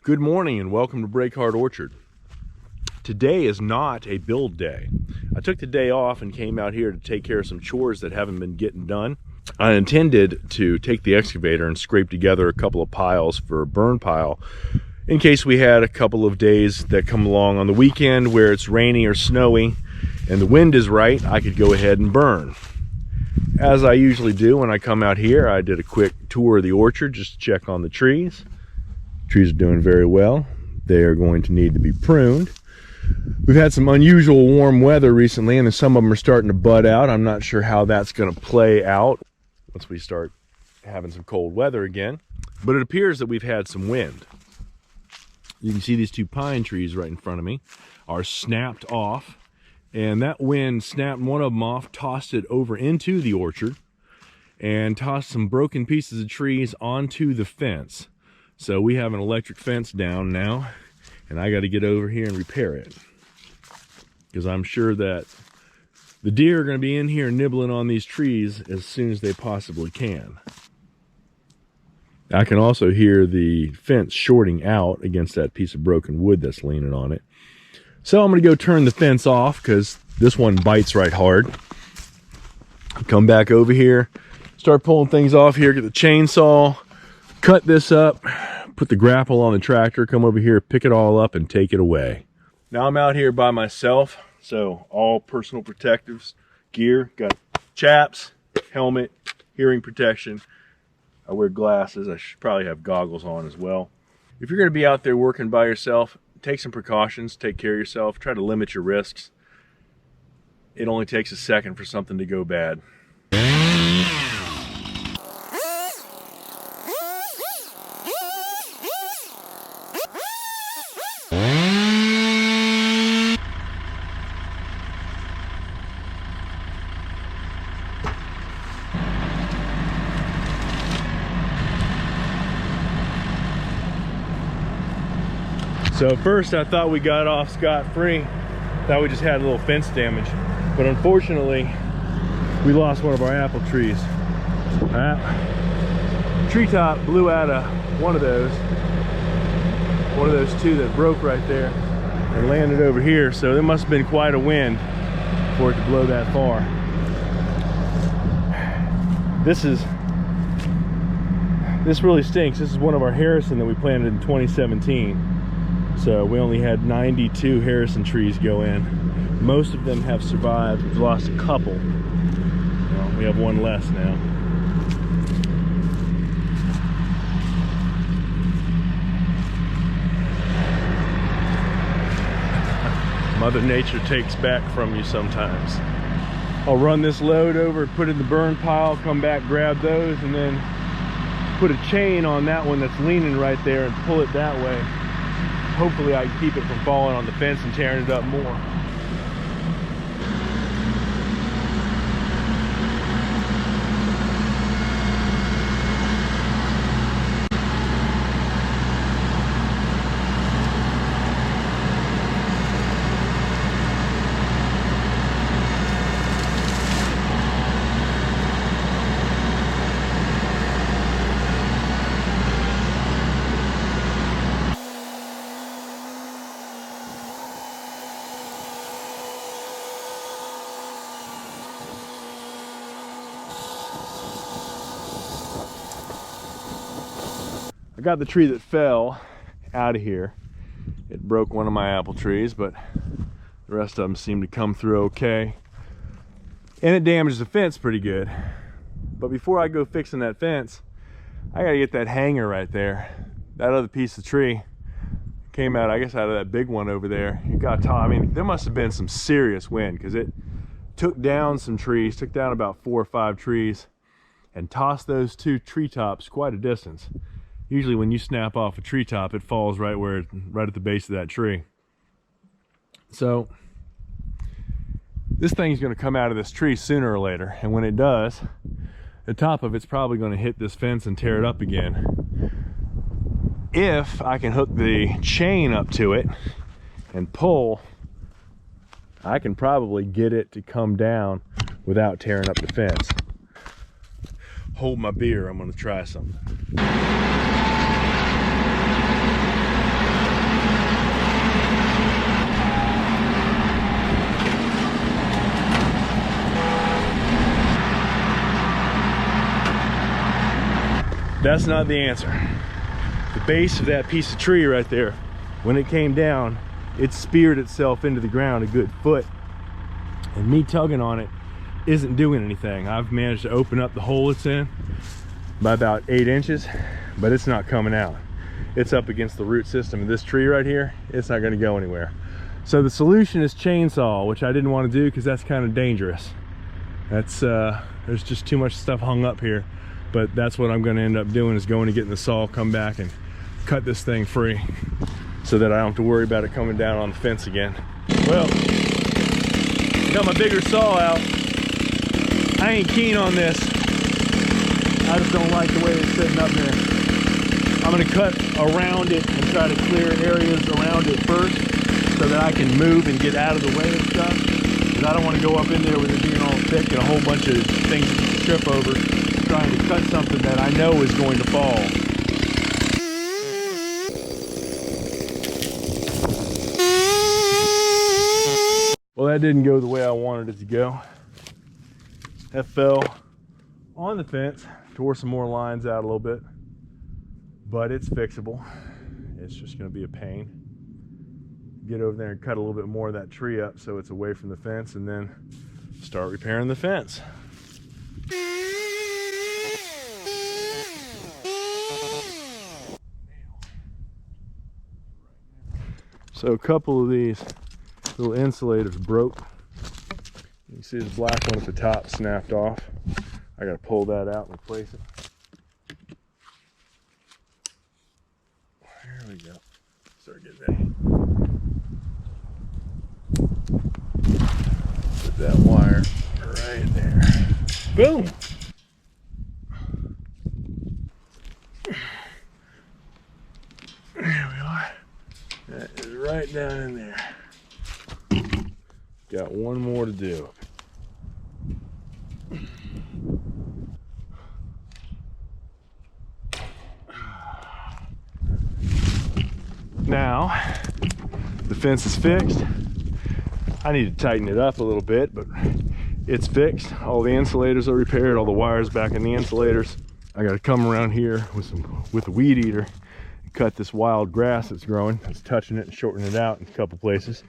Good morning and welcome to Break Hard Orchard. Today is not a build day. I took the day off and came out here to take care of some chores that haven't been getting done. I intended to take the excavator and scrape together a couple of piles for a burn pile in case we had a couple of days that come along on the weekend where it's rainy or snowy and the wind is right. I could go ahead and burn. As I usually do when I come out here, I did a quick tour of the orchard just to check on the trees. Trees are doing very well. They are going to need to be pruned. We've had some unusual warm weather recently, and some of them are starting to bud out. I'm not sure how that's going to play out once we start having some cold weather again. But it appears that we've had some wind. You can see these two pine trees right in front of me are snapped off, and that wind snapped one of them off, tossed it over into the orchard, and tossed some broken pieces of trees onto the fence. So we have an electric fence down now, and I got to get over here and repair it, because I'm sure that the deer are going to be in here nibbling on these trees as soon as they possibly can. I can also hear the fence shorting out against that piece of broken wood that's leaning on it. So I'm going to go turn the fence off because this one bites right hard. Come back over here, start pulling things off here, get the chainsaw, cut this up, put the grapple on the tractor, come over here, pick it all up and take it away. Now I'm out here by myself, so all personal protective gear, got chaps, helmet, hearing protection. I wear glasses. I should probably have goggles on as well. If you're going to be out there working by yourself, take some precautions, take care of yourself, try to limit your risks. It only takes a second for something to go bad. So at first I thought we got off scot-free. Thought we just had a little fence damage. But unfortunately, we lost one of our apple trees. Treetop blew out of one of those two that broke right there and landed over here. So there must have been quite a wind for it to blow that far. This really stinks. This is one of our Harrison that we planted in 2017. So we only had 92 Harrison trees go in. Most of them have survived. We've lost a couple. Well, we have one less now. Mother Nature takes back from you sometimes. I'll run this load over, put it in the burn pile, come back, grab those, and then put a chain on that one that's leaning right there and pull it that way. Hopefully I can keep it from falling on the fence and tearing it up more. I got the tree that fell out of here. It broke one of my apple trees, but the rest of them seem to come through okay. And it damaged the fence pretty good. But before I go fixing that fence, I gotta get that hanger right there. That other piece of tree came out, I guess, out of that big one over there. It got tall. I mean, there must have been some serious wind because it took down some trees, took down about 4 or 5 trees, and tossed those two treetops quite a distance. Usually when you snap off a treetop, it falls right at the base of that tree. So this thing's going to come out of this tree sooner or later, and when it does, the top of it's probably going to hit this fence and tear it up again. If I can hook the chain up to it and pull, I can probably get it to come down without tearing up the fence. Hold my beer, I'm going to try something. That's not the answer. The base of that piece of tree right there, when it came down, it speared itself into the ground a good foot, and me tugging on it isn't doing anything. I've managed to open up the hole it's in by about 8 inches, but it's not coming out. It's up against the root system of this tree right here. It's not going to go anywhere. So the solution is chainsaw, which I didn't want to do because that's kind of dangerous. That's there's just too much stuff hung up here, but that's what I'm going to end up doing, is going to get in the saw, come back and cut this thing free so that I don't have to worry about it coming down on the fence again. Well, got my bigger saw out. I ain't keen on this. I just don't like the way it's sitting up there. I'm going to cut around it and try to clear areas around it first so that I can move and get out of the way of stuff. Because I don't want to go up in there with it being all thick and a whole bunch of things that you can trip over, trying to cut something that I know is going to fall. Well, that didn't go the way I wanted it to go. That fell on the fence, tore some more lines out a little bit, but it's fixable. It's just going to be a pain. Get over there and cut a little bit more of that tree up so it's away from the fence, and then start repairing the fence. So a couple of these little insulators broke. You can see the black one at the top snapped off. I gotta pull that out and replace it. There we go. Start getting ready. Put that wire right there. Boom! There we are. That is right down in there. Got one more to do. Now, the fence is fixed. I need to tighten it up a little bit, but it's fixed. All the insulators are repaired, all the wires back in the insulators. I gotta come around here with the weed eater and cut this wild grass that's growing. It's touching it and shortening it out in a couple places.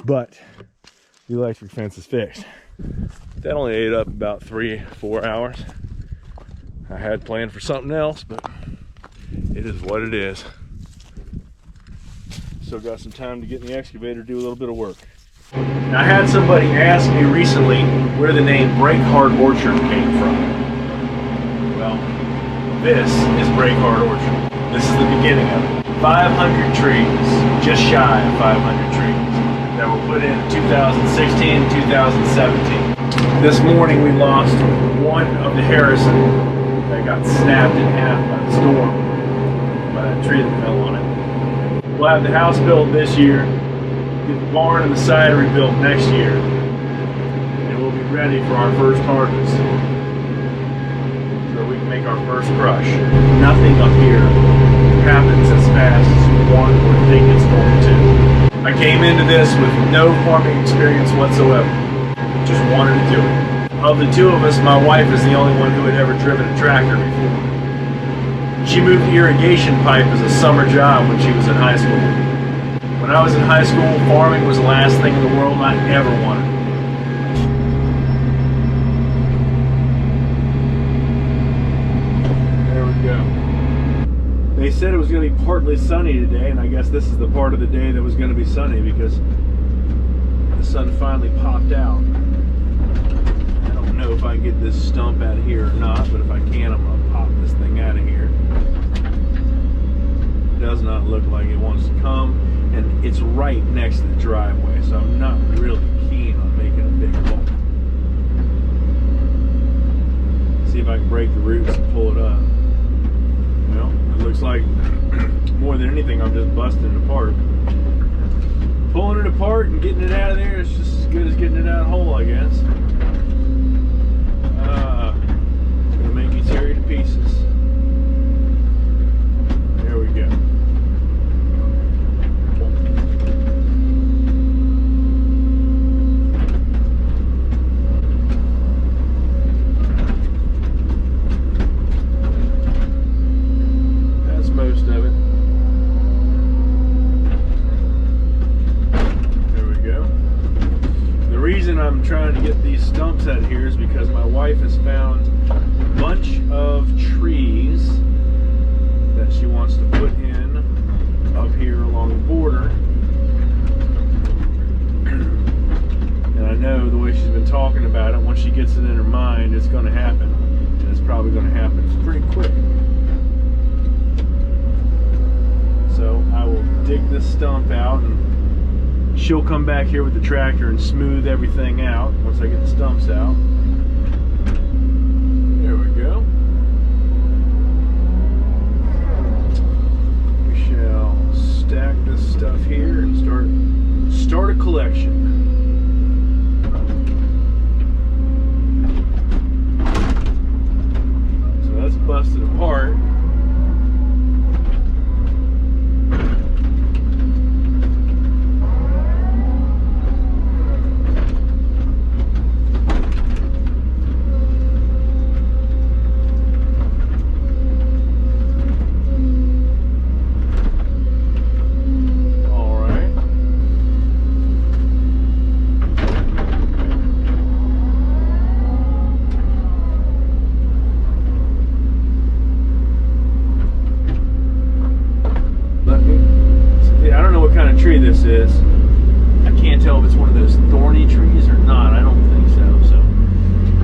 But the electric fence is fixed. That only ate up about 3-4 hours. I had planned for something else, but it is what it is. Still got some time to get in the excavator, do a little bit of work. Now, I had somebody ask me recently where the name Break Hard Orchard came from. Well, this is Break Hard Orchard. This is the beginning of it. 500 trees, just shy of 500 trees, that were put in 2016, 2017. This morning we lost one of the Harrison that got snapped in half by the storm, by that tree that fell on it. We'll have the house built this year, get the barn and the cider rebuilt next year, and we'll be ready for our first harvest, so we can make our first crush. Nothing up here happens as fast as you want or think it's going to. I came into this with no farming experience whatsoever, just wanted to do it. Of the two of us, my wife is the only one who had ever driven a tractor before. She moved the irrigation pipe as a summer job when she was in high school. When I was in high school, farming was the last thing in the world I ever wanted. There we go. They said it was going to be partly sunny today, and I guess this is the part of the day that was going to be sunny because the sun finally popped out. I don't know if I can get this stump out of here or not, but if I can, I'm going to pop this thing out of here. It does not look like it wants to come, and it's right next to the driveway, so I'm not really keen on making a big bump. See if I can break the roots and pull it up. Well, it looks like more than anything I'm just busting it apart. Pulling it apart and getting it out of there is just as good as getting it out whole, I guess. It's gonna make me tear you to pieces. There we go. stumps at here is because my wife has found a bunch of trees that she wants to put in up here along the border. And I know the way she's been talking about it, once she gets it in her mind, it's going to happen. And it's probably going to happen pretty quick. So I will dig this stump out, and she'll come back here with the tractor and smooth everything out once I get the stumps out. There we go. We shall stack this stuff here and start a collection. So that's busted apart. Tree this is. I can't tell if it's one of those thorny trees or not. I don't think so. So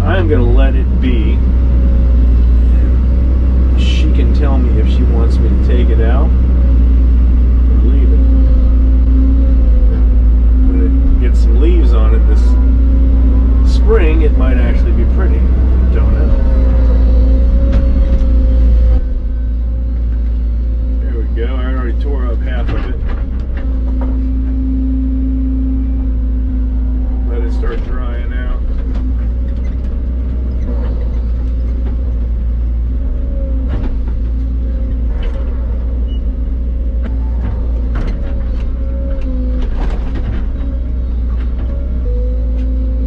I'm gonna let it be. She can tell me if she wants me to take it out or leave it. When it gets some leaves on it this spring, it might actually be pretty. Don't know. There we go. I already tore up half of it. Start drying out.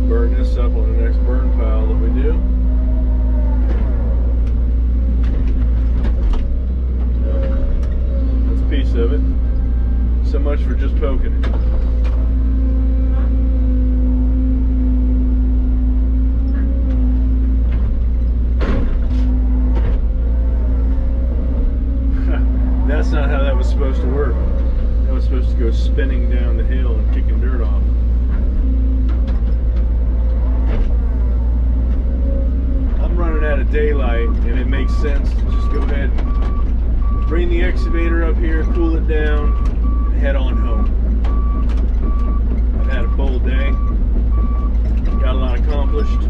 Burn this up on the next burn pile that we do. That's a piece of it. So much for just poking it. That's not how that was supposed to work. That was supposed to go spinning down the hill and kicking dirt off. I'm running out of daylight, and it makes sense to just go ahead and bring the excavator up here, cool it down, and head on home. I've had a full day. Got a lot accomplished.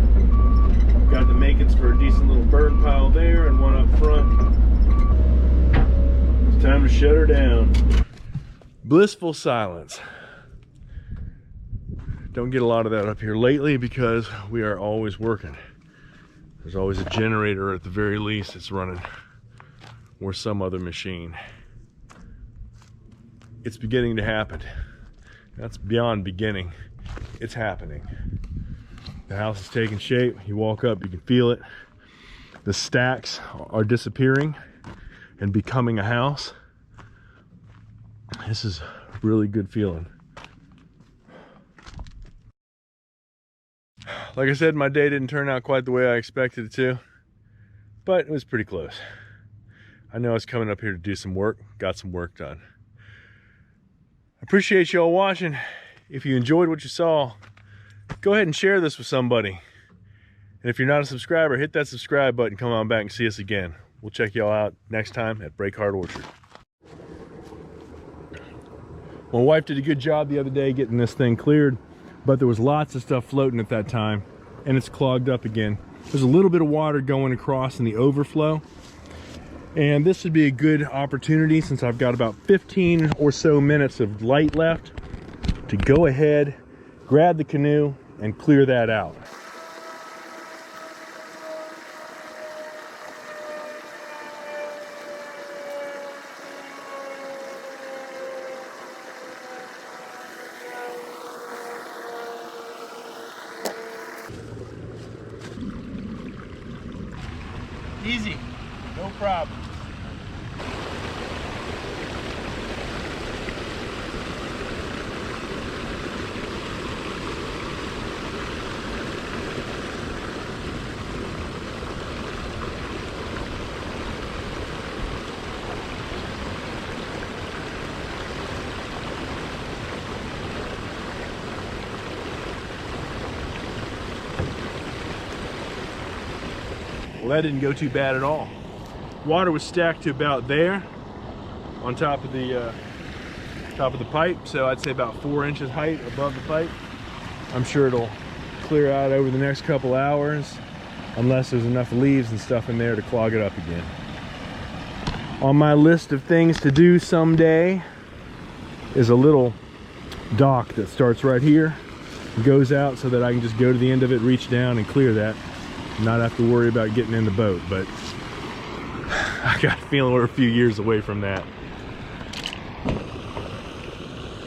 Got the makings for a decent little burn pile there and one up front. Time to shut her down. Blissful silence. Don't get a lot of that up here lately because we are always working. There's always a generator at the very least that's running, or some other machine. It's beginning to happen. That's beyond beginning. It's happening. The house is taking shape. You walk up, you can feel it. The stacks are disappearing and becoming a house. This is a really good feeling. Like I said, my day didn't turn out quite the way I expected it to, but it was pretty close. I know I was coming up here to do some work, got some work done. I appreciate you all watching. If you enjoyed what you saw, go ahead and share this with somebody. And if you're not a subscriber, hit that subscribe button, come on back and see us again. We'll check y'all out next time at Break Hard Orchard. My wife did a good job the other day getting this thing cleared, but there was lots of stuff floating at that time, and it's clogged up again. There's a little bit of water going across in the overflow, and this would be a good opportunity, since I've got about 15 or so minutes of light left, to go ahead, grab the canoe, and clear that out. Easy, no problem. Well, that didn't go too bad at all. Water was stacked to about there on top of the pipe, so I'd say about 4 inches height above the pipe. I'm sure it'll clear out over the next couple hours, unless there's enough leaves and stuff in there to clog it up again. On my list of things to do someday is a little dock that starts right here, goes out so that I can just go to the end of it, reach down and clear that, and not have to worry about getting in the boat. But I got a feeling we're a few years away from that.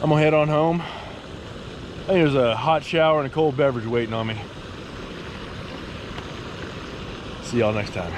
I'm gonna head on home. I think there's a hot shower and a cold beverage waiting on me. See y'all next time.